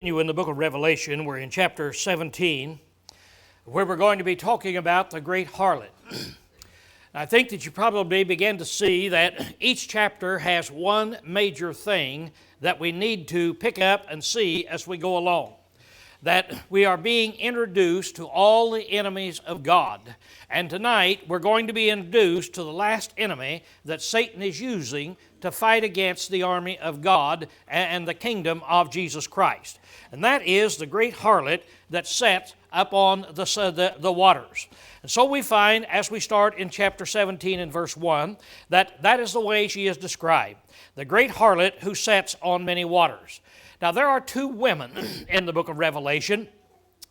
In the book of Revelation, we're in chapter 17, where we're going to be talking about the great harlot. I think that you probably begin to see that each chapter has one major thing that we need to pick up and see as we go along. That we are being introduced to all the enemies of God. And tonight we're going to be introduced to the last enemy that Satan is using to fight against the army of God and the kingdom of Jesus Christ. And that is the great harlot that sits up on the waters. And so we find, as we start in chapter 17 and verse 1, that is the way she is described. The great harlot who sits on many waters. Now, there are two women in the book of Revelation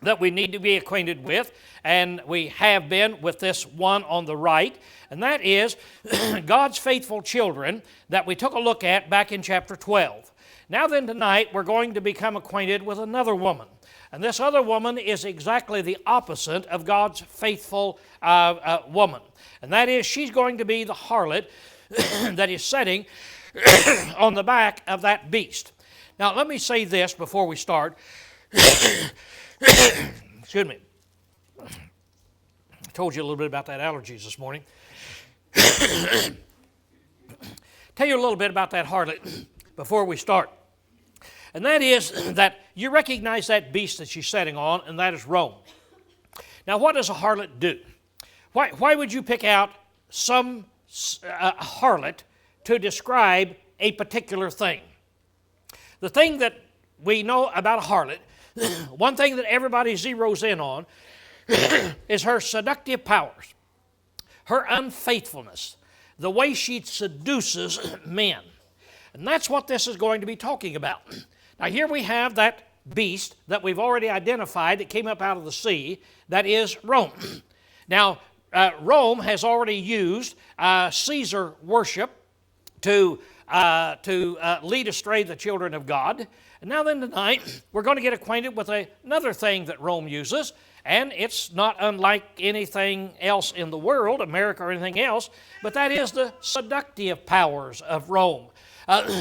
that we need to be acquainted with, and we have been with this one on the right, and that is God's faithful children that we took a look at back in chapter 12. Now then, tonight, we're going to become acquainted with another woman, and this other woman is exactly the opposite of God's faithful woman, and that is she's going to be the harlot that is sitting on the back of that beast. Now, let me say this before we start. Excuse me. I told you a little bit about that allergies this morning. Tell you a little bit about that harlot before we start. And that is that you recognize that beast that she's sitting on, and that is Rome. Now, what does a harlot do? Why would you pick out some harlot to describe a particular thing? The thing that we know about a harlot, one thing that everybody zeroes in on, is her seductive powers, her unfaithfulness, the way she seduces men. And that's what this is going to be talking about. Now here we have that beast that we've already identified that came up out of the sea, that is Rome. Now, Rome has already used Caesar worship to lead astray the children of God. And now then tonight, we're going to get acquainted with another thing that Rome uses, and it's not unlike anything else in the world, America or anything else, but that is the seductive powers of Rome,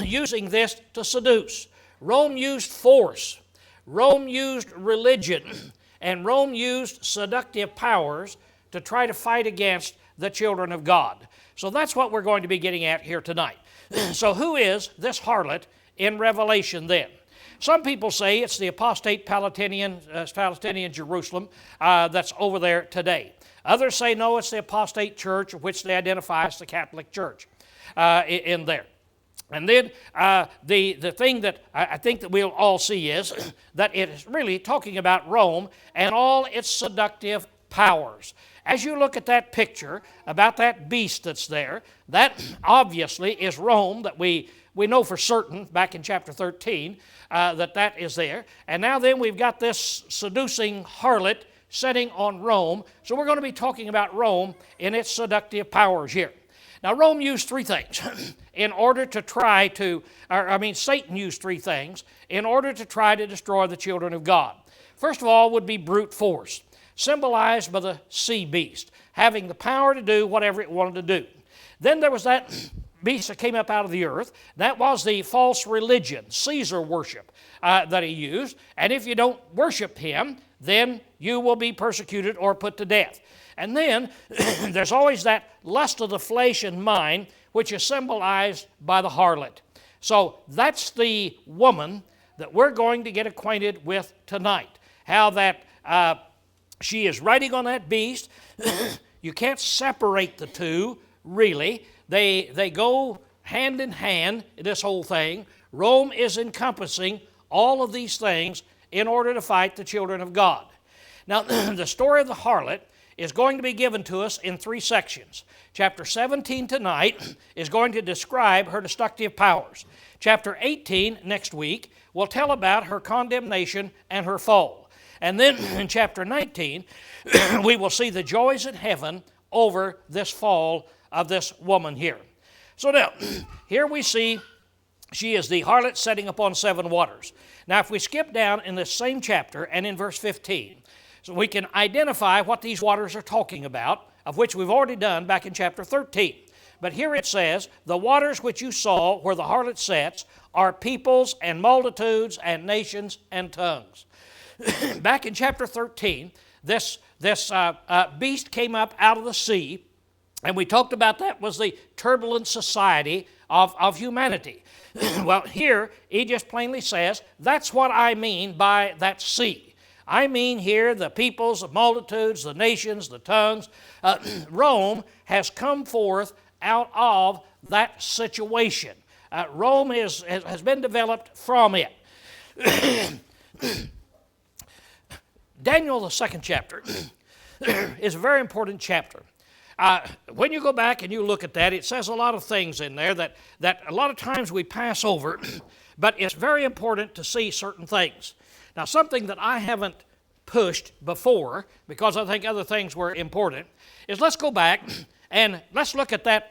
using this to seduce. Rome used force, Rome used religion, and Rome used seductive powers to try to fight against the children of God. So that's what we're going to be getting at here tonight. So who is this harlot in Revelation then? Some people say it's the apostate Palestinian Jerusalem that's over there today. Others say no, it's the apostate church, which they identify as the Catholic Church in there. And then the thing that I think that we'll all see is that it is really talking about Rome and all its seductive powers. As you look at that picture about that beast that's there, that obviously is Rome that we know for certain back in chapter 13 that is there. And now then we've got this seducing harlot sitting on Rome. So we're going to be talking about Rome in its seductive powers here. Now Rome used three things in order to try to, Satan used three things in order to try to destroy the children of God. First of all would be brute force, symbolized by the sea beast, having the power to do whatever it wanted to do. Then there was that beast that came up out of the earth. That was the false religion, Caesar worship that he used. And if you don't worship him, then you will be persecuted or put to death. And then there's always that lust of the flesh and mind, which is symbolized by the harlot. So that's the woman that we're going to get acquainted with tonight. How that she is riding on that beast. You can't separate the two, really. They go hand in hand, this whole thing. Rome is encompassing all of these things in order to fight the children of God. Now, the story of the harlot is going to be given to us in three sections. Chapter 17 tonight is going to describe her destructive powers. Chapter 18 next week will tell about her condemnation and her fall. And then in chapter 19, we will see the joys in heaven over this fall of this woman here. So now, here we see she is the harlot sitting upon seven waters. Now, if we skip down in this same chapter and in verse 15, so we can identify what these waters are talking about, of which we've already done back in chapter 13. But here it says, the waters which you saw where the harlot sits are peoples and multitudes and nations and tongues. Back in chapter 13, this beast came up out of the sea, and we talked about that was the turbulent society of humanity. Well, here he just plainly says, that's what I mean by that sea. I mean here the peoples, the multitudes, the nations, the tongues. Rome has come forth out of that situation. Rome has been developed from it. Daniel, the second chapter, is a very important chapter. When you go back and you look at that, it says a lot of things in there that a lot of times we pass over, but it's very important to see certain things. Now, something that I haven't pushed before, because I think other things were important, is let's go back and let's look at that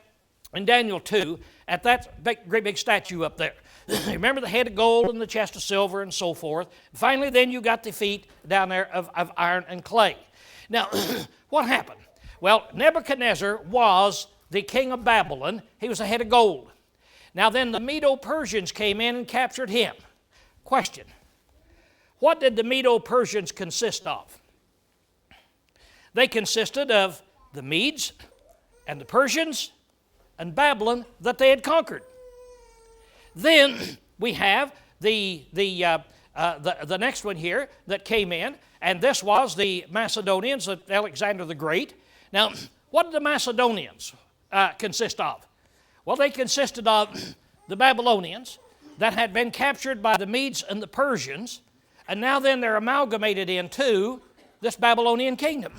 in Daniel 2, at that great big statue up there. Remember the head of gold and the chest of silver and so forth. Finally, then you got the feet down there of iron and clay. Now, what happened? Well, Nebuchadnezzar was the king of Babylon. He was the head of gold. Now then the Medo-Persians came in and captured him. Question, what did the Medo-Persians consist of? They consisted of the Medes and the Persians and Babylon that they had conquered. Then we have the next one here that came in, and this was the Macedonians of Alexander the Great. Now, what did the Macedonians consist of? Well, they consisted of the Babylonians that had been captured by the Medes and the Persians, and now then they're amalgamated into this Babylonian kingdom.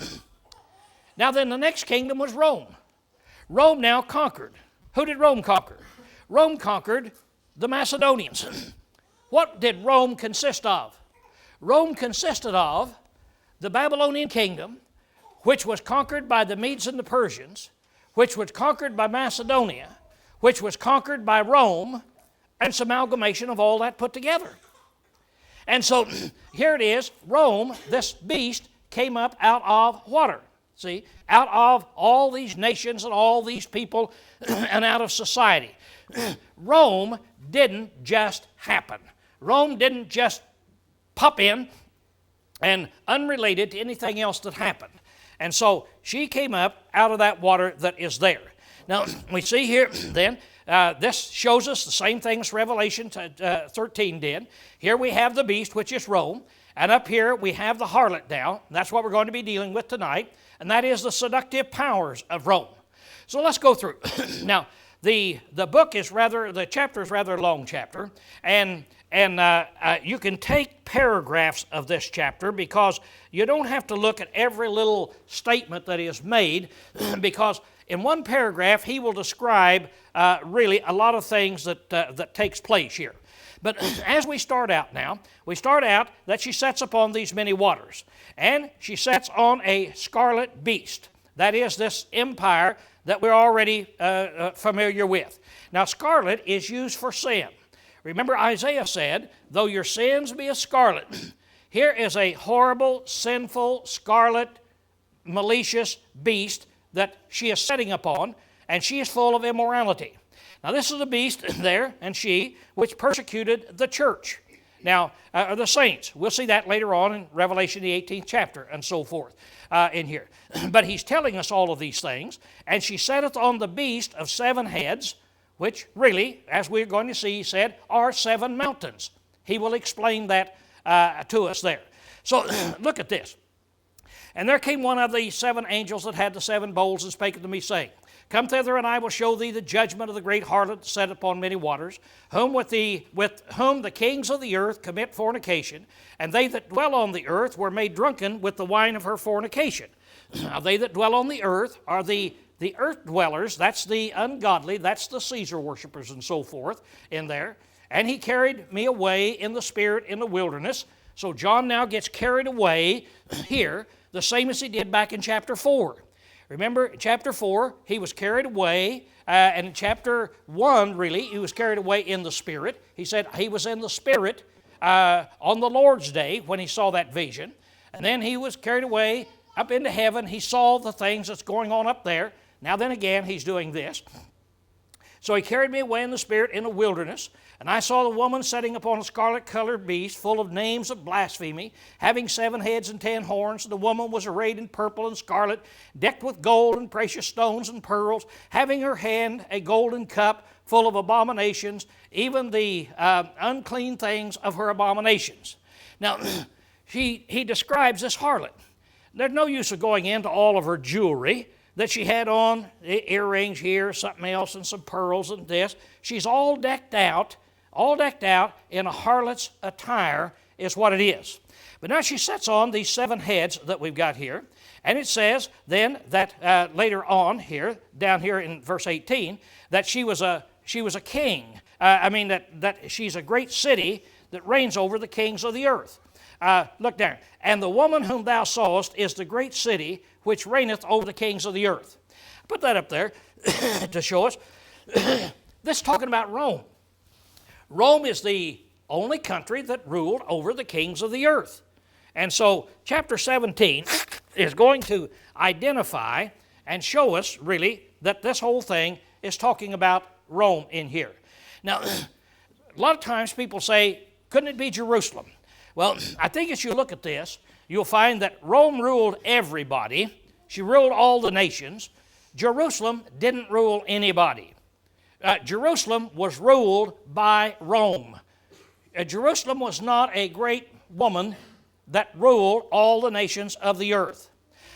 Now then the next kingdom was Rome. Rome now conquered. Who did Rome conquer? Rome conquered the Macedonians. What did Rome consist of? Rome consisted of the Babylonian kingdom, which was conquered by the Medes and the Persians, which was conquered by Macedonia, which was conquered by Rome, and it's amalgamation of all that put together. And so here it is, Rome, this beast, came up out of water. See, out of all these nations and all these people and out of society. Rome didn't just happen. Rome didn't just pop in and unrelated to anything else that happened. And so she came up out of that water that is there. Now, we see here then, this shows us the same things Revelation 13 did. Here we have the beast, which is Rome. And up here we have the harlot now. That's what we're going to be dealing with tonight. And that is the seductive powers of Rome. So let's go through. Now, the chapter is rather a long chapter. And you can take paragraphs of this chapter because you don't have to look at every little statement that is made because in one paragraph he will describe really a lot of things that takes place here. But as we start out now, we start out that she sits upon these many waters. And she sits on a scarlet beast. That is this empire that we're already familiar with. Now, scarlet is used for sin. Remember Isaiah said, though your sins be as scarlet. Here is a horrible, sinful, scarlet, malicious beast that she is sitting upon, and she is full of immorality. Now this is the beast there, and she, which persecuted the church. Now, the saints, we'll see that later on in Revelation, the 18th chapter, and so forth in here. But he's telling us all of these things, and she sitteth on the beast of 7 heads, which really, as we're going to see, he said, are 7 mountains. He will explain that to us there. So look at this. And there came one of the 7 angels that had the 7 bowls and spake unto me, saying, Come thither, and I will show thee the judgment of the great harlot set upon many waters, with whom the kings of the earth commit fornication, and they that dwell on the earth were made drunken with the wine of her fornication. Now they that dwell on the earth are the earth dwellers, that's the ungodly, that's the Caesar worshipers and so forth in there. And he carried me away in the spirit in the wilderness. So John now gets carried away here, the same as he did back in chapter 4. Remember, in chapter 4, he was carried away, and in chapter 1, really, he was carried away in the Spirit. He said he was in the Spirit on the Lord's day when he saw that vision. And then he was carried away up into heaven. He saw the things that's going on up there. Now then again, he's doing this. So he carried me away in the Spirit in the wilderness, and I saw the woman sitting upon a scarlet-colored beast, full of names of blasphemy, having 7 heads and 10 horns. The woman was arrayed in purple and scarlet, decked with gold and precious stones and pearls, having in her hand a golden cup full of abominations, even the unclean things of her abominations. Now, he describes this harlot. There's no use of going into all of her jewelry that she had on, the earrings here, something else, and some pearls and this. She's all decked out in a harlot's attire is what it is. But now she sets on these 7 heads that we've got here, and it says then that later on here, down here in verse 18, that she was a king. That she's a great city that reigns over the kings of the earth. Look down. And the woman whom thou sawest is the great city which reigneth over the kings of the earth. Put that up there to show us. This is talking about Rome. Rome is the only country that ruled over the kings of the earth. And so chapter 17 is going to identify and show us really that this whole thing is talking about Rome in here. Now, a lot of times people say, couldn't it be Jerusalem? Well, I think as you look at this, you'll find that Rome ruled everybody. She ruled all the nations. Jerusalem didn't rule anybody. Jerusalem was ruled by Rome. Jerusalem was not a great woman that ruled all the nations of the earth.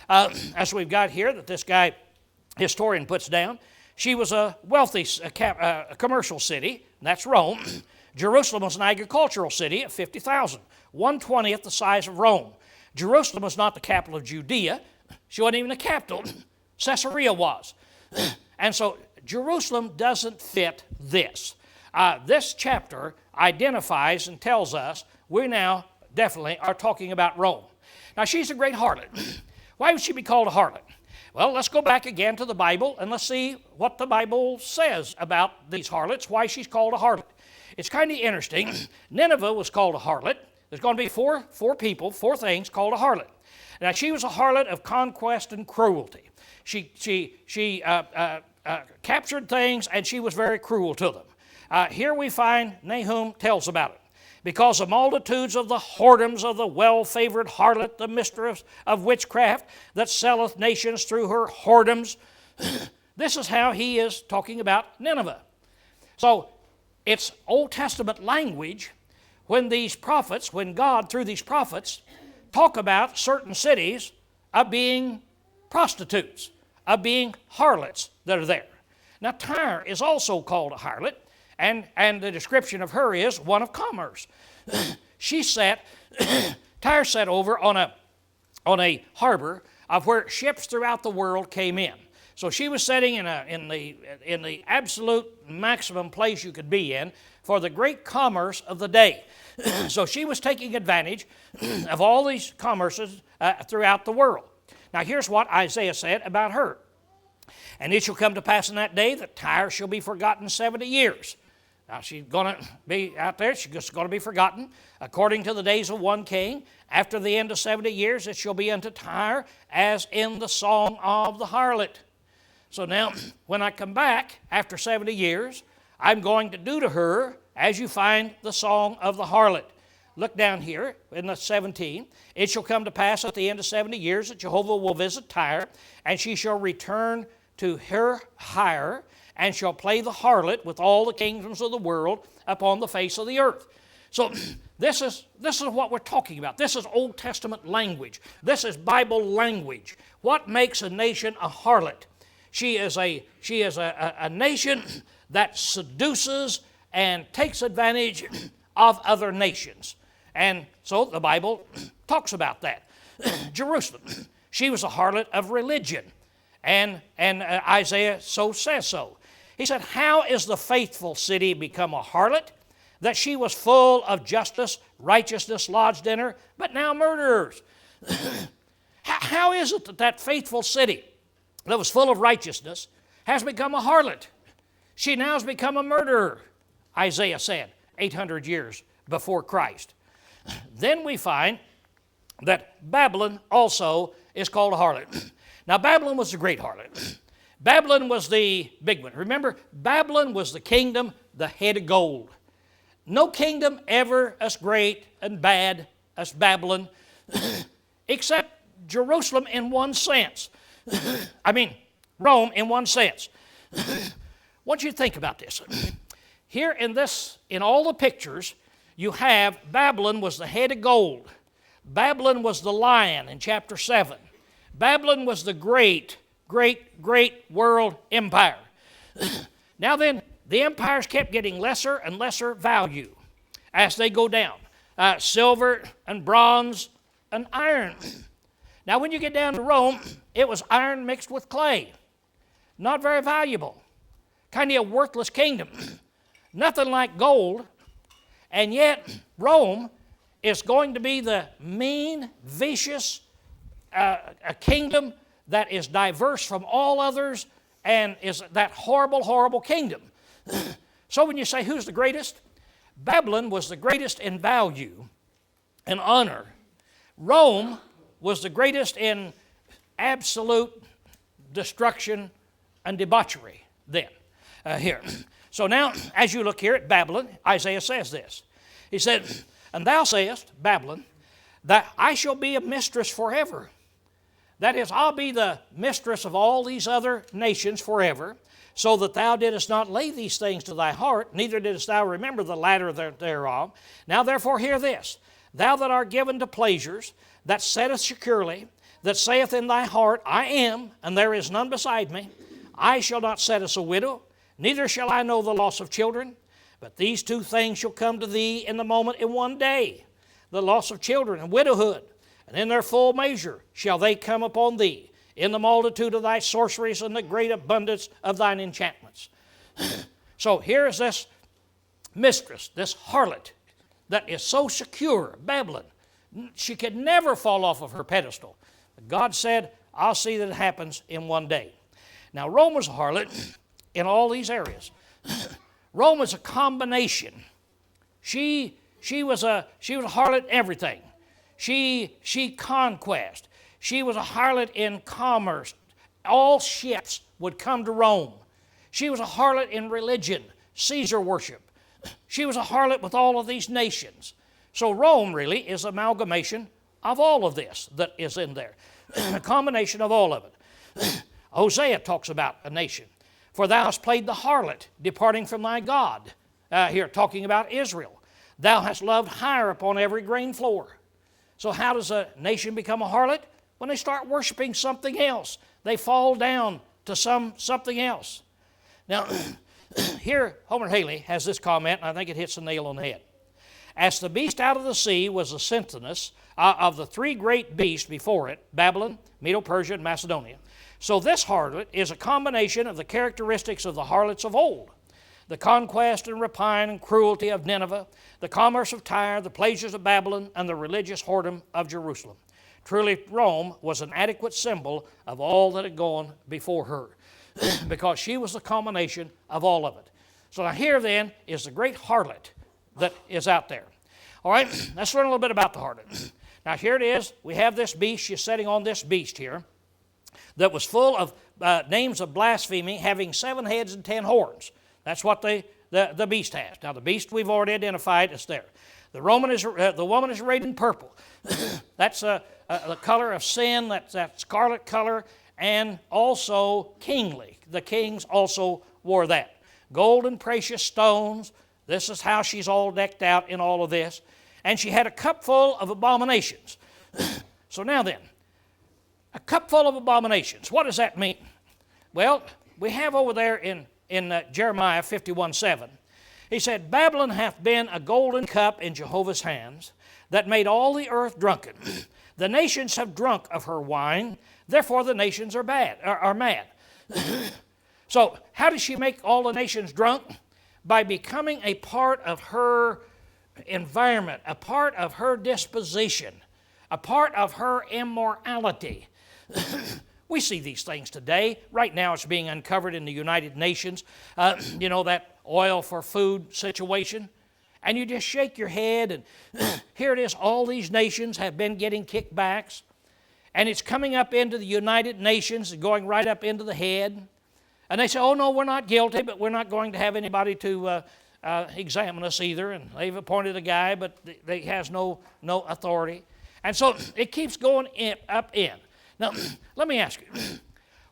As we've got here that this guy, historian, puts down, she was a wealthy commercial city, and that's Rome. Jerusalem was an agricultural city of 50,000, 1/20th the size of Rome. Jerusalem was not the capital of Judea. She wasn't even the capital. Caesarea was. And so Jerusalem doesn't fit this. This chapter identifies and tells us we now definitely are talking about Rome. Now, she's a great harlot. Why would she be called a harlot? Well, let's go back again to the Bible and let's see what the Bible says about these harlots, why she's called a harlot. It's kind of interesting. Nineveh was called a harlot. There's going to be four things called a harlot. Now, she was a harlot of conquest and cruelty. She captured things, and she was very cruel to them. Here we find Nahum tells about it. Because the multitudes of the whoredoms of the well-favored harlot, the mistress of witchcraft, that selleth nations through her whoredoms. This is how he is talking about Nineveh. So, it's Old Testament language when these prophets, when God, through these prophets, talk about certain cities of being prostitutes, of being harlots that are there. Now, Tyre is also called a harlot, and the description of her is one of commerce. Tyre sat over on a harbor of where ships throughout the world came in. So she was sitting in the absolute maximum place you could be in for the great commerce of the day. So she was taking advantage of all these commerces throughout the world. Now here's what Isaiah said about her. And it shall come to pass in that day that Tyre shall be forgotten 70 years. Now she's going to be out there, she's just going to be forgotten. According to the days of one king, after the end of 70 years, it shall be unto Tyre as in the song of the harlot. So now, when I come back after 70 years, I'm going to do to her as you find the song of the harlot. Look down here in the 17. It shall come to pass at the end of 70 years that Jehovah will visit Tyre, and she shall return to her hire, and shall play the harlot with all the kingdoms of the world upon the face of the earth. So this is what we're talking about. This is Old Testament language. This is Bible language. What makes a nation a harlot? She is a nation that seduces and takes advantage of other nations. And so the Bible talks about that. Jerusalem, she was a harlot of religion. And Isaiah so says so. He said, how is the faithful city become a harlot? That she was full of justice, righteousness lodged in her, but now murderers. How is it that faithful city that was full of righteousness has become a harlot? She now has become a murderer, Isaiah said, 800 years before Christ. Then we find that Babylon also is called a harlot. Now, Babylon was a great harlot. Babylon was the big one. Remember, Babylon was the kingdom, the head of gold. No kingdom ever as great and bad as Babylon, except Jerusalem in one sense. I mean, Rome in one sense. I want you to think about this. Here in all the pictures, you have Babylon was the head of gold. Babylon was the lion in chapter 7. Babylon was the great world empire. Now then, the empires kept getting lesser and lesser value as they go down. Silver and bronze and iron. Now when you get down to Rome, it was iron mixed with clay. Not very valuable. Kind of a worthless kingdom. Nothing like gold. And yet Rome is going to be the mean, vicious a kingdom that is diverse from all others and is that horrible, horrible kingdom. So when you say who's the greatest, Babylon was the greatest in value and honor. Rome was the greatest in absolute destruction and debauchery then. Here. So now, as you look here at Babylon, Isaiah says this. He said, "And thou sayest, Babylon, that I shall be a mistress forever." That is, I'll be the mistress of all these other nations forever, so that thou didst not lay these things to thy heart, neither didst thou remember the latter thereof. Now therefore hear this, thou that art given to pleasures, that sittest securely, that saith in thy heart, I am, and there is none beside me, I shall not set as a widow, neither shall I know the loss of children. But these two things shall come to thee in the moment in one day, the loss of children and widowhood, and in their full measure shall they come upon thee, in the multitude of thy sorceries and the great abundance of thine enchantments. So here is this mistress, this harlot, that is so secure, Babylon. She could never fall off of her pedestal. God said, I'll see that it happens in one day. Now Rome was a harlot in all these areas. Rome was a combination. She was a harlot in everything. She conquest. She was a harlot in commerce. All ships would come to Rome. She was a harlot in religion, Caesar worship. She was a harlot with all of these nations. So Rome really is an amalgamation of all of this that is in there. A combination of all of it. Hosea talks about a nation. For thou hast played the harlot, departing from thy God. Here, talking about Israel. Thou hast loved hire upon every grain floor. So how does a nation become a harlot? When they start worshiping something else. They fall down to something else. Now, here Homer Haley has this comment, and I think it hits the nail on the head. As the beast out of the sea was the synthesis of the three great beasts before it, Babylon, Medo-Persia, and Macedonia. So this harlot is a combination of the characteristics of the harlots of old. The conquest and rapine and cruelty of Nineveh, the commerce of Tyre, the pleasures of Babylon, and the religious whoredom of Jerusalem. Truly, Rome was an adequate symbol of all that had gone before her because she was the combination of all of it. So now here then is the great harlot that is out there. All right, let's learn a little bit about the harlot. Now here it is. We have this beast. She's sitting on this beast here that was full of names of blasphemy, having 7 heads and 10 horns. That's what the beast has. Now the beast we've already identified is there. The woman is arrayed in purple. That's the color of sin. That's that scarlet color, and also kingly. The kings also wore that. Gold and precious stones. This is how she's all decked out in all of this. And she had a cup full of abominations. So now then, a cup full of abominations. What does that mean? Well, we have over there in Jeremiah 51:7. He said, Babylon hath been a golden cup in Jehovah's hands, that made all the earth drunken. The nations have drunk of her wine, therefore the nations are mad. So how does she make all the nations drunk? By becoming a part of her environment, a part of her disposition, a part of her immorality. We see these things today. Right now it's being uncovered in the United Nations, that oil for food situation. And you just shake your head, and here it is, all these nations have been getting kickbacks, and it's coming up into the United Nations, going right up into the head. And they say, oh, no, we're not guilty, but we're not going to have anybody to examine us either. And they've appointed a guy, but he has no authority. And so it keeps going up in. Now, let me ask you,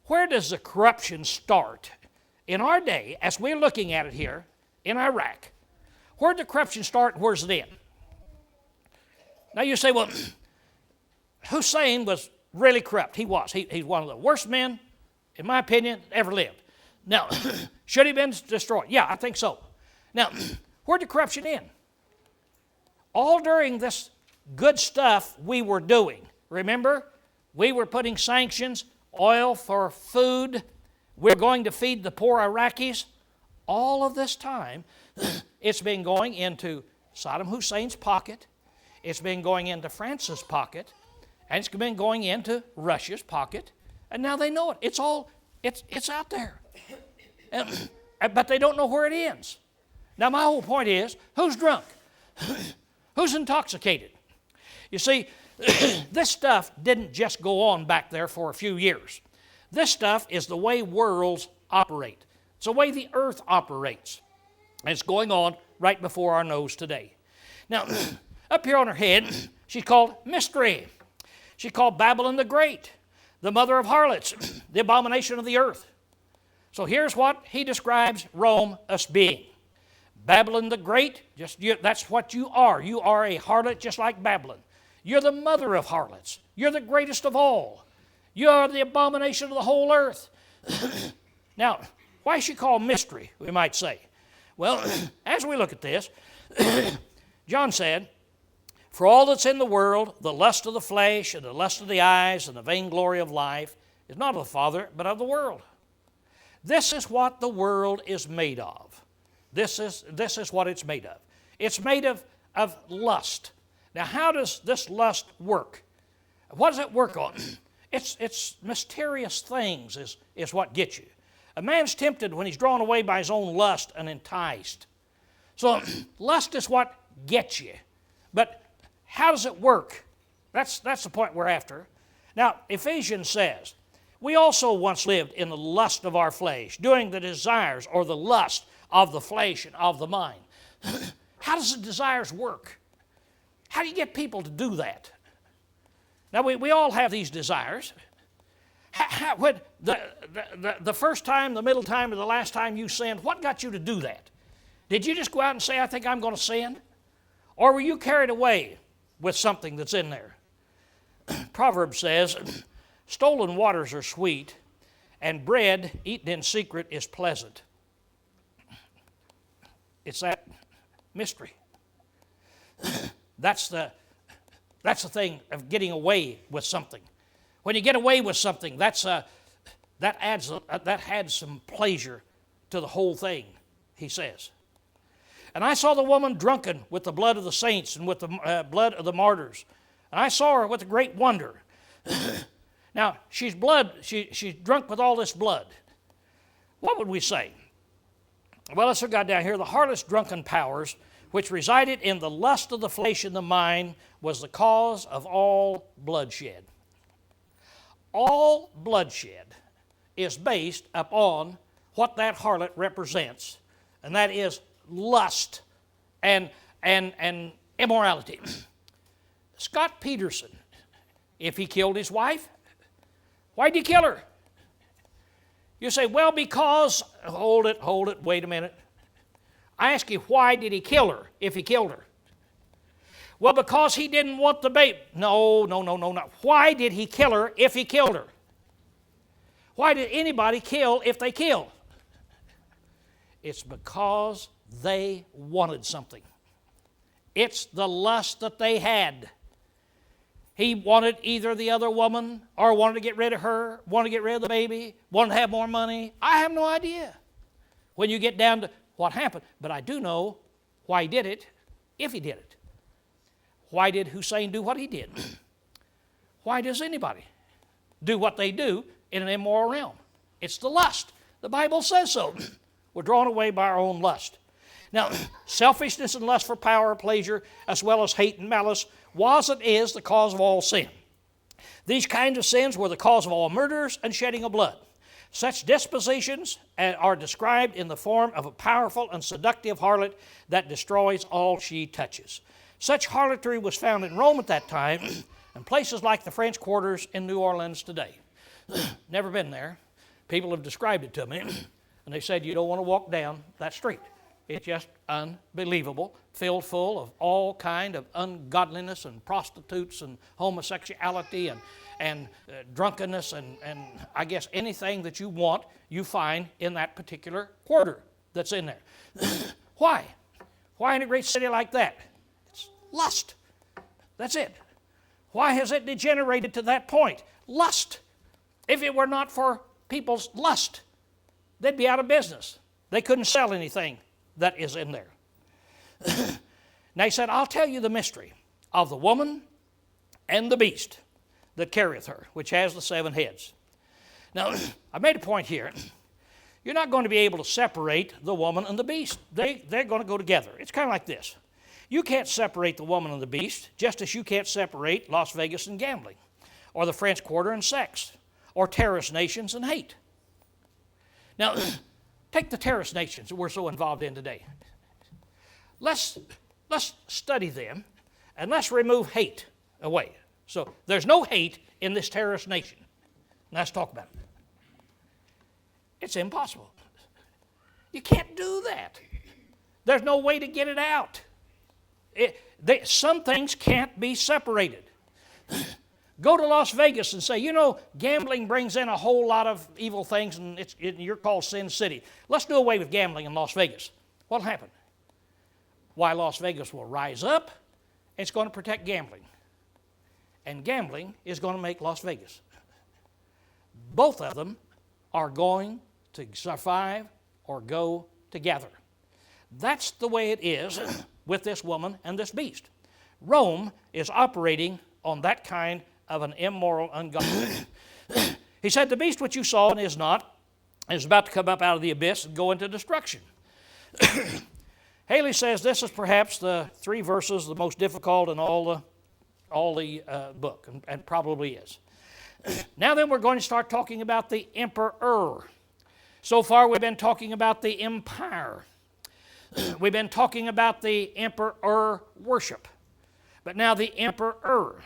where does the corruption start? In our day, as we're looking at it here in Iraq, where did the corruption start and where's it end? Now you say, well, Hussein was really corrupt. He was. He's one of the worst men, in my opinion, ever lived. Now, should he have been destroyed? Yeah, I think so. Now, where did corruption end? All during this good stuff we were doing. Remember? We were putting sanctions, oil for food. We're going to feed the poor Iraqis. All of this time, it's been going into Saddam Hussein's pocket. It's been going into France's pocket. And it's been going into Russia's pocket. And now they know it. It's out there. But they don't know where it ends. Now my whole point is, who's drunk? Who's intoxicated? You see, this stuff didn't just go on back there for a few years. This stuff is the way worlds operate. It's the way the earth operates. And it's going on right before our nose today. Now, up here on her head, she's called Mystery. She's called Babylon the Great, the mother of harlots, the abomination of the earth. So here's what he describes Rome as being. Babylon the Great, that's what you are. You are a harlot just like Babylon. You're the mother of harlots. You're the greatest of all. You are the abomination of the whole earth. Now, why is she called Mystery, we might say? Well, as we look at this, John said, for all that's in the world, the lust of the flesh and the lust of the eyes and the vainglory of life is not of the Father, but of the world. This is what the world is made of. This is what it's made of. It's made of lust. Now, how does this lust work? What does it work on? It's mysterious things is what gets you. A man's tempted when he's drawn away by his own lust and enticed. So lust is what gets you. But how does it work? That's the point we're after. Now, Ephesians says, we also once lived in the lust of our flesh, doing the desires or the lust of the flesh and of the mind. How does the desires work? How do you get people to do that? Now, we all have these desires. When the first time, the middle time, or the last time you sinned, what got you to do that? Did you just go out and say, I think I'm going to sin? Or were you carried away with something that's in there? Proverbs says, stolen waters are sweet, and bread eaten in secret is pleasant. It's that mystery. That's the thing of getting away with something. When you get away with something, that adds some pleasure to the whole thing, he says. And I saw the woman drunken with the blood of the saints and with the blood of the martyrs. And I saw her with a great wonder. Now, she's drunk with all this blood. What would we say? Well, let's look down here. The harlot's drunken powers, which resided in the lust of the flesh and the mind, was the cause of all bloodshed. All bloodshed is based upon what that harlot represents, and that is lust and immorality. Scott Peterson, if he killed his wife, why'd he kill her? You say, well, because, hold it, wait a minute. I ask you, why did he kill her if he killed her? Well, because he didn't want the baby. No. Why did he kill her if he killed her? Why did anybody kill if they kill? It's because they wanted something. It's the lust that they had. He wanted either the other woman or wanted to get rid of her, wanted to get rid of the baby, wanted to have more money. I have no idea when you get down to what happened. But I do know why he did it, if he did it. Why did Hussein do what he did? Why does anybody do what they do in an immoral realm? It's the lust. The Bible says so. We're drawn away by our own lust. Now, selfishness and lust for power or pleasure, as well as hate and malice, was and is the cause of all sin. These kinds of sins were the cause of all murders and shedding of blood. Such dispositions are described in the form of a powerful and seductive harlot that destroys all she touches. Such harlotry was found in Rome at that time and places like the French Quarters in New Orleans today. Never been there. People have described it to me, and they said you don't want to walk down that street. It's just unbelievable, filled full of all kind of ungodliness and prostitutes and homosexuality and drunkenness and I guess anything that you want, you find in that particular quarter that's in there. Why? Why in a great city like that? It's lust. That's it. Why has it degenerated to that point? Lust. If it were not for people's lust, they'd be out of business. They couldn't sell anything that is in there. Now he said, I'll tell you the mystery of the woman and the beast that carrieth her, which has the 7 heads. Now, I made a point here. You're not going to be able to separate the woman and the beast. They're going to go together. It's kind of like this. You can't separate the woman and the beast, just as you can't separate Las Vegas and gambling, or the French Quarter and sex, or terrorist nations and hate. Now, take the terrorist nations that we're so involved in today. Let's study them, and let's remove hate away. So there's no hate in this terrorist nation. Let's talk about it. It's impossible. You can't do that. There's no way to get it out. Some things can't be separated. Go to Las Vegas and say, you know, gambling brings in a whole lot of evil things, and you're called Sin City. Let's do away with gambling in Las Vegas. What'll happen? Why, Las Vegas will rise up, and it's going to protect gambling. And gambling is going to make Las Vegas. Both of them are going to survive or go together. That's the way it is with this woman and this beast. Rome is operating on that kind of an immoral, ungodly. He said, the beast which you saw and is not, is about to come up out of the abyss and go into destruction. Haley says this is perhaps the 3 verses the most difficult in all the book, and probably is. Now then, we're going to start talking about the emperor. So far, we've been talking about the empire. We've been talking about the emperor worship. But now the emperor.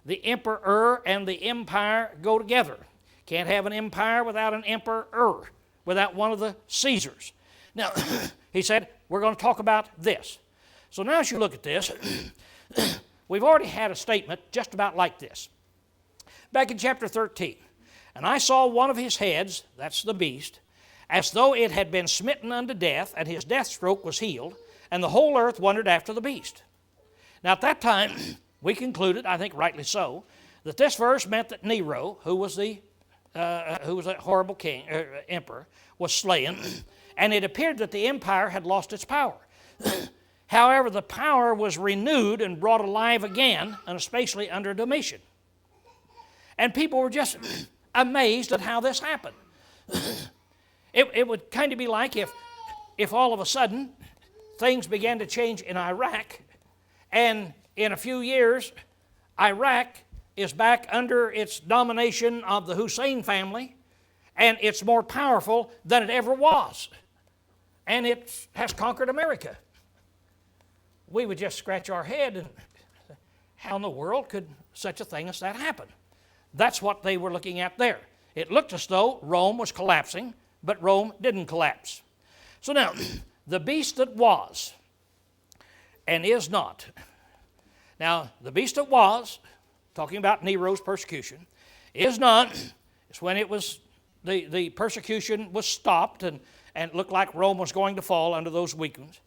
The emperor and the empire go together. Can't have an empire without an emperor, without one of the Caesars. Now, he said, we're going to talk about this. So now as you look at this, we've already had a statement just about like this. Back in chapter 13, and I saw one of his heads, that's the beast, as though it had been smitten unto death, and his death stroke was healed, and the whole earth wondered after the beast. Now at that time, we concluded, I think rightly so, that this verse meant that Nero, who was a horrible king, emperor, was slain, and it appeared that the empire had lost its power. However, the power was renewed and brought alive again, and especially under Domitian. And people were just amazed at how this happened. It would kind of be like if all of a sudden things began to change in Iraq, and in a few years, Iraq is back under its domination of the Hussein family, and it's more powerful than it ever was. And it has conquered America. We would just scratch our head and say, how in the world could such a thing as that happen? That's what they were looking at there. It looked as though Rome was collapsing, but Rome didn't collapse. So now, the beast that was and is not. Now, the beast that was, talking about Nero's persecution, is not, it's when it was, the persecution was stopped and it looked like Rome was going to fall under those weaknesses.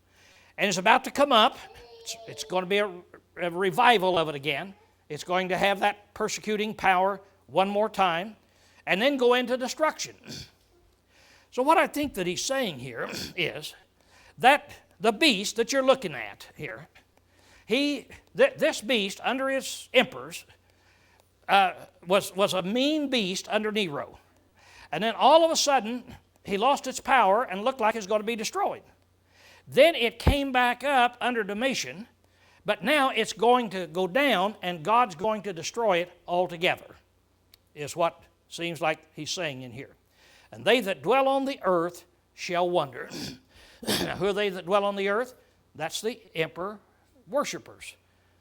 And it's about to come up. It's going to be a revival of it again. It's going to have that persecuting power one more time and then go into destruction. So what I think that he's saying here is that the beast that you're looking at here, this beast under his emperors was a mean beast under Nero. And then all of a sudden, he lost its power and looked like it was going to be destroyed. Then it came back up under Domitian, but now it's going to go down and God's going to destroy it altogether, is what seems like he's saying in here. and they that dwell on the earth shall wonder. Now, who are they that dwell on the earth? That's the emperor worshipers,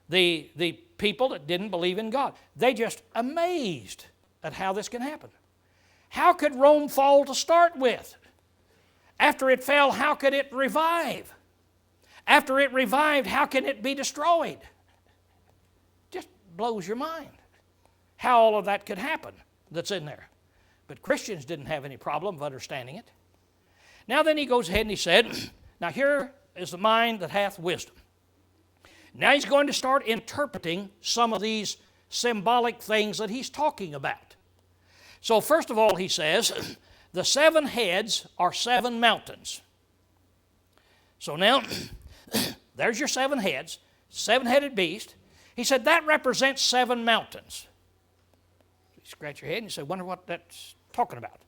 the people that didn't believe in God. They just amazed at how this can happen. How could Rome fall to start with? After it fell, how could it revive? After it revived, how can it be destroyed? Just blows your mind how all of that could happen that's in there. But Christians didn't have any problem of understanding it. Now then he goes ahead and he said, now here is the mind that hath wisdom. Now he's going to start interpreting some of these symbolic things that he's talking about. So first of all, he says, the 7 heads are 7 mountains. So now, there's your 7 heads, 7-headed beast. He said that represents 7 mountains. You scratch your head and you say, wonder what that's talking about.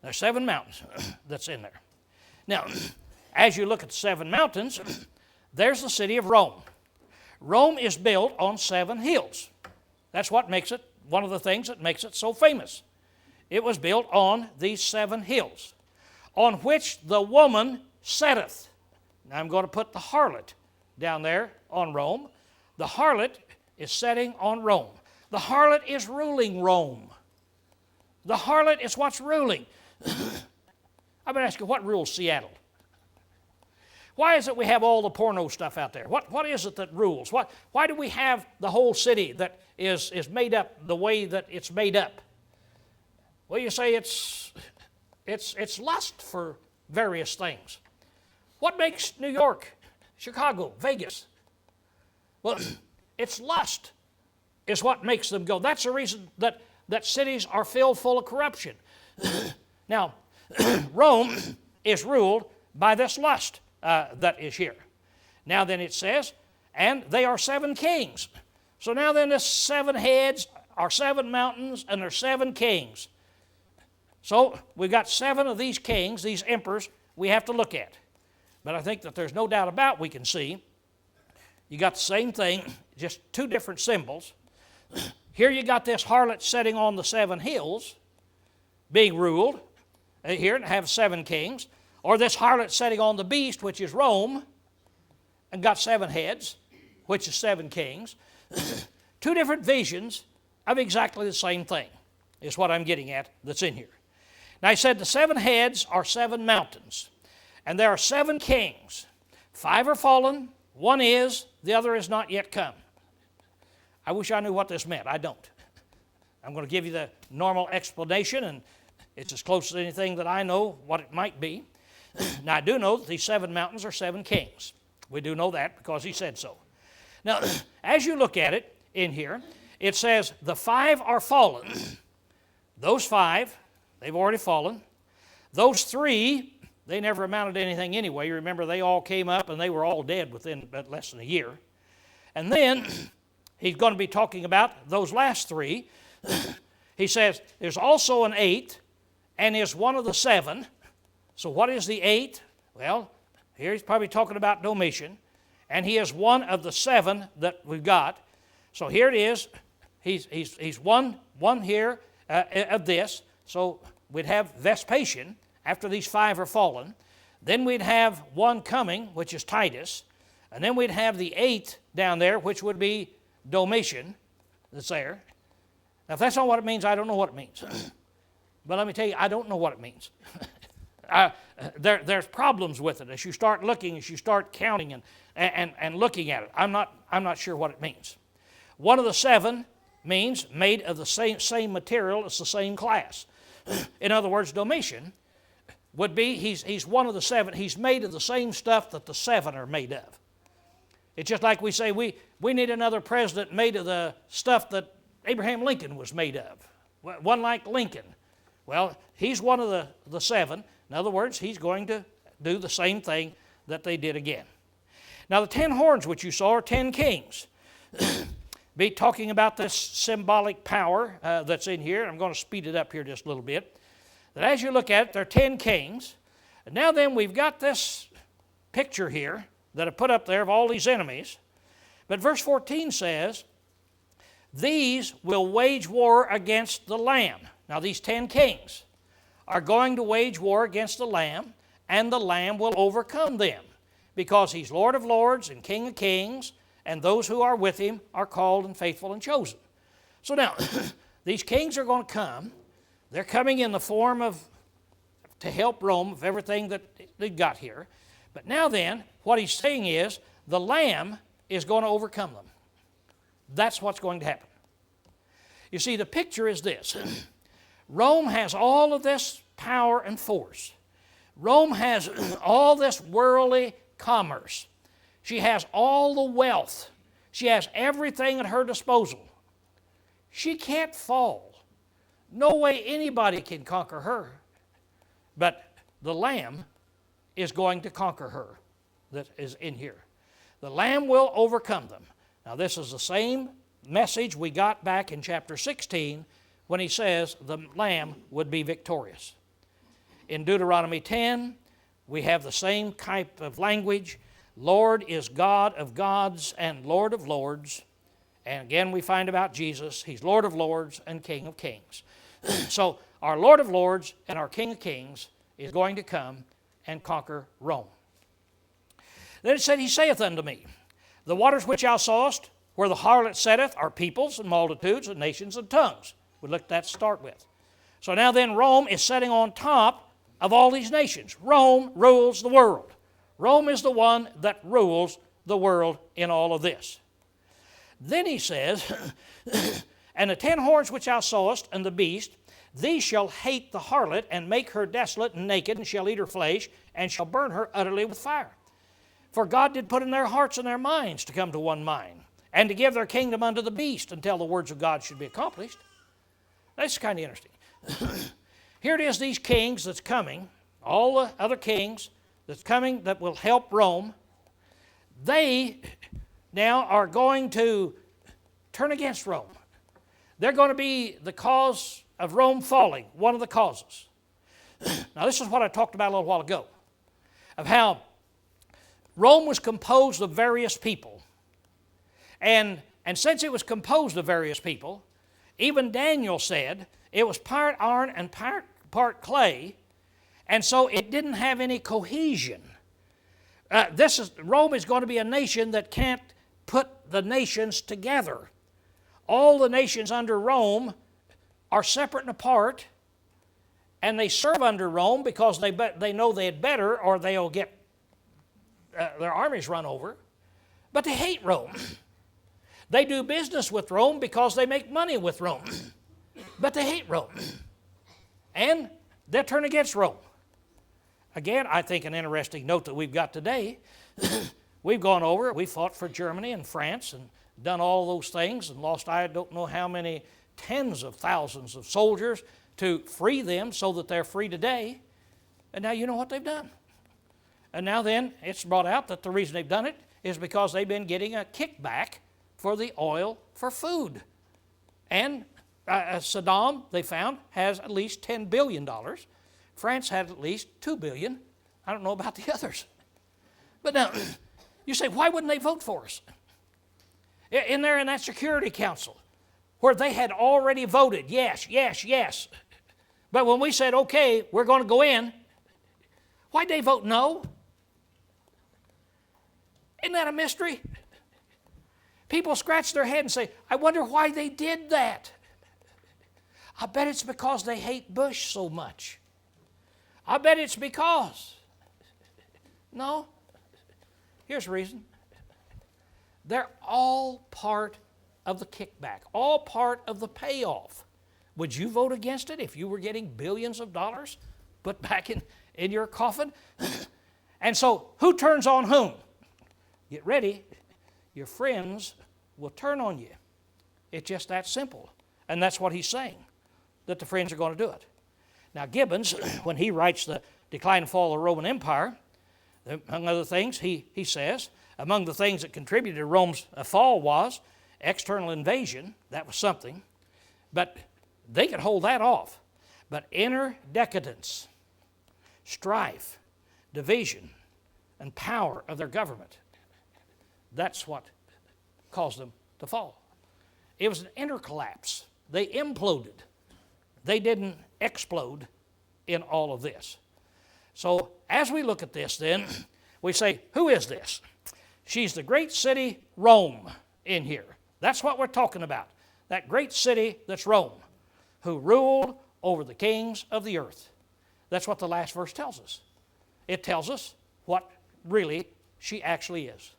There's 7 mountains that's in there. Now, as you look at the 7 mountains, there's the city of Rome. Rome is built on 7 hills. That's what makes it, one of the things that makes it so famous. It was built on these 7 hills, on which the woman sitteth. Now I'm going to put the harlot down there on Rome. The harlot is setting on Rome. The harlot is ruling Rome. The harlot is what's ruling. I've been asking, what rules Seattle? Why is it we have all the porno stuff out there? What is it that rules? Why do we have the whole city that is made up the way that it's made up? Well, you say it's lust for various things. What makes New York, Chicago, Vegas? Well, it's lust is what makes them go. That's the reason that cities are filled full of corruption. Now, Rome is ruled by this lust that is here. Now then it says, and they are 7 kings. So now then this 7 heads are 7 mountains and there's 7 kings. So we've got 7 of these kings, these emperors, we have to look at. But I think that there's no doubt about we can see. You got the same thing, just 2 different symbols. Here you got this harlot sitting on the 7 hills, being ruled. Here, and have 7 kings. Or this harlot sitting on the beast, which is Rome, and got 7 heads, which is 7 kings. 2 different visions of exactly the same thing, is what I'm getting at that's in here. Now he said the 7 heads are 7 mountains, and there are 7 kings. 5 are fallen, 1 is, the other is not yet come. I wish I knew what this meant. I don't. I'm going to give you the normal explanation, and it's as close as anything that I know what it might be. Now I do know that these 7 mountains are 7 kings. We do know that because he said so. Now, as you look at it in here, it says the 5 are fallen. Those 5, they've already fallen. Those 3, they never amounted to anything anyway. You remember they all came up and they were all dead within less than a year. And then he's going to be talking about those last 3. He says there's also an 8 and is one of the 7. So what is the 8? Well, here he's probably talking about Domitian. And he is one of the 7 that we've got. So here it is. He's one here of this. So we'd have Vespasian after these 5 are fallen. Then we'd have 1 coming, which is Titus. And then we'd have the 8 down there, which would be Domitian that's there. Now, if that's not what it means, I don't know what it means. But let me tell you, I don't know what it means. There's problems with it as you start looking, as you start counting and looking at it. I'm not sure what it means. One of the 7 means made of the same material as the same class. In other words, Domitian would be, he's one of the 7. He's made of the same stuff that the 7 are made of. It's just like we say we need another president made of the stuff that Abraham Lincoln was made of. One like Lincoln. Well, he's one of the 7. In other words, he's going to do the same thing that they did again. Now, the 10 horns which you saw are 10 kings. Be talking about this symbolic power that's in here. I'm going to speed it up here just a little bit. That as you look at it, there are 10 kings. And now then, we've got this picture here that I put up there of all these enemies. But verse 14 says, these will wage war against the Lamb. Now, these 10 kings are going to wage war against the Lamb, and the Lamb will overcome them, because he's Lord of lords and King of kings, and those who are with him are called and faithful and chosen. So now, these kings are going to come. They're coming in the form of, to help Rome of everything that they got here. But now then, what he's saying is, the Lamb is going to overcome them. That's what's going to happen. You see, the picture is this. Rome has all of this power and force. Rome has all this worldly commerce. She has all the wealth. She has everything at her disposal. She can't fall. No way anybody can conquer her. But the Lamb is going to conquer her that is in here. The Lamb will overcome them. Now this is the same message we got back in chapter 16 when he says the Lamb would be victorious. In Deuteronomy 10, we have the same type of language. Lord is God of gods and Lord of lords. And again we find about Jesus. He's Lord of lords and King of kings. So our Lord of lords and our King of kings is going to come and conquer Rome. Then it said, he saith unto me, the waters which thou sawest, where the harlot setteth, are peoples and multitudes and nations and tongues. We looked at that to start with. So now then Rome is sitting on top of all these nations. Rome rules the world. Rome is the one that rules the world in all of this. Then he says, and the 10 horns which thou sawest, and the beast, these shall hate the harlot, and make her desolate and naked, and shall eat her flesh, and shall burn her utterly with fire. For God did put in their hearts and their minds to come to one mind, and to give their kingdom unto the beast, until the words of God should be accomplished. That's kind of interesting. Here it is, these kings that's coming, all the other kings that's coming that will help Rome, they now are going to turn against Rome. They're going to be the cause of Rome falling, one of the causes. Now this is what I talked about a little while ago, of how Rome was composed of various people. And since it was composed of various people, even Daniel said it was part iron and part clay, and so it didn't have any cohesion. Rome is going to be a nation that can't put the nations together. All the nations under Rome are separate and apart, and they serve under Rome because they know they had better, or they'll get their armies run over. But they hate Rome. They do business with Rome because they make money with Rome. But they hate Rome. And they'll turn against Rome. Again, I think an interesting note that we've got today, we've gone over, we fought for Germany and France and done all those things and lost I don't know how many tens of thousands of soldiers to free them so that they're free today. And now you know what they've done. And now then it's brought out that the reason they've done it is because they've been getting a kickback for the oil for food. And Saddam, they found, has at least $10 billion. France had at least $2 billion. I don't know about the others. But now, you say, why wouldn't they vote for us? In there in that Security Council, where they had already voted, yes, yes, yes. But when we said, okay, we're going to go in, why'd they vote no? Isn't that a mystery? People scratch their head and say, I wonder why they did that. I bet it's because they hate Bush so much. I bet it's because. No. Here's the reason. They're all part of the kickback, all part of the payoff. Would you vote against it if you were getting billions of dollars put back in your coffin? And so, who turns on whom? Get ready. Your friends will turn on you. It's just that simple. And that's what he's saying, that the friends are going to do it. Now, Gibbons, when he writes the Decline and Fall of the Roman Empire, among other things, he says, among the things that contributed to Rome's fall was external invasion. That was something. But they could hold that off. But inner decadence, strife, division, and power of their government, that's what caused them to fall. It was an inner collapse. They imploded. They didn't explode in all of this. So as we look at this then, we say, who is this? She's the great city Rome in here. That's what we're talking about. That great city that's Rome, who ruled over the kings of the earth. That's what the last verse tells us. It tells us what really she actually is.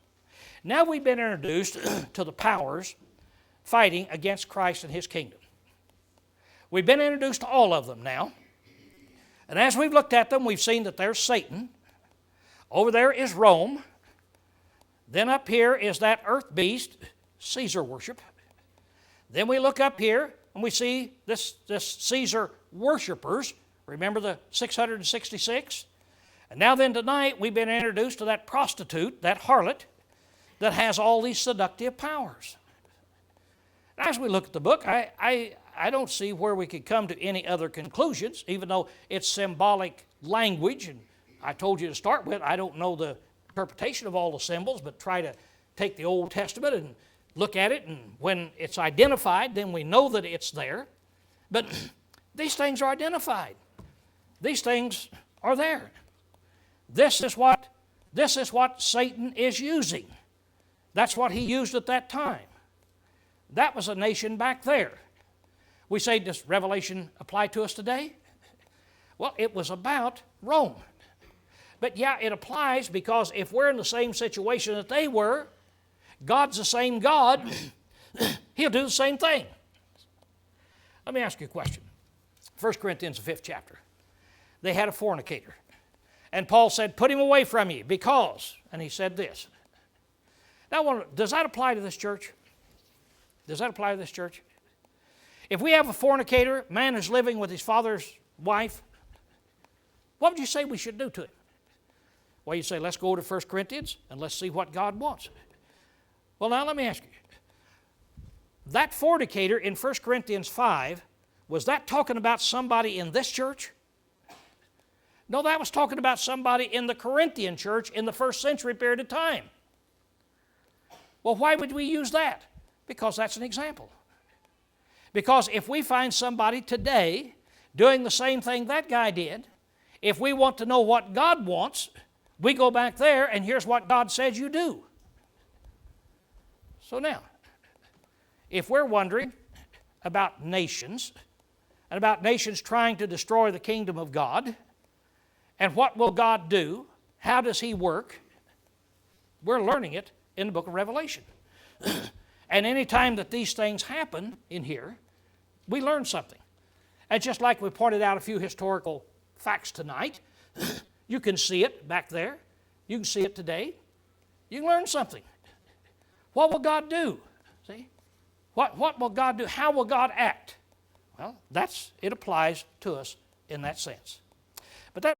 Now we've been introduced to the powers fighting against Christ and his kingdom. We've been introduced to all of them now. And as we've looked at them, we've seen that there's Satan. Over there is Rome. Then up here is that earth beast, Caesar worship. Then we look up here and we see this Caesar worshipers. Remember the 666? And now then tonight we've been introduced to that prostitute, that harlot, that has all these seductive powers. As we look at the book, I don't see where we could come to any other conclusions, even though it's symbolic language. And I told you to start with, I don't know the interpretation of all the symbols, but try to take the Old Testament and look at it, and when it's identified, then we know that it's there. But these things are identified. These things are there. This is what Satan is using. That's what he used at that time. That was a nation back there. We say, does Revelation apply to us today? Well, it was about Rome. But yeah, it applies because if we're in the same situation that they were, God's the same God, he'll do the same thing. Let me ask you a question. 1 Corinthians, the 5th chapter. They had a fornicator. And Paul said, put him away from you because, and he said this. Now, does that apply to this church? Does that apply to this church? If we have a fornicator, man who's living with his father's wife, what would you say we should do to him? Well, you say, let's go to 1 Corinthians and let's see what God wants. Well, now let me ask you. That fornicator in 1 Corinthians 5, was that talking about somebody in this church? No, that was talking about somebody in the Corinthian church in the first century period of time. Well, why would we use that? Because that's an example. Because if we find somebody today doing the same thing that guy did, if we want to know what God wants, we go back there and here's what God says you do. So now, if we're wondering about nations, and about nations trying to destroy the kingdom of God, and what will God do, how does he work, we're learning it in the book of Revelation. And any time that these things happen in here, we learn something. And just like we pointed out a few historical facts tonight, you can see it back there. You can see it today. You can learn something. What will God do? See? What will God do? How will God act? Well, it applies to us in that sense. But that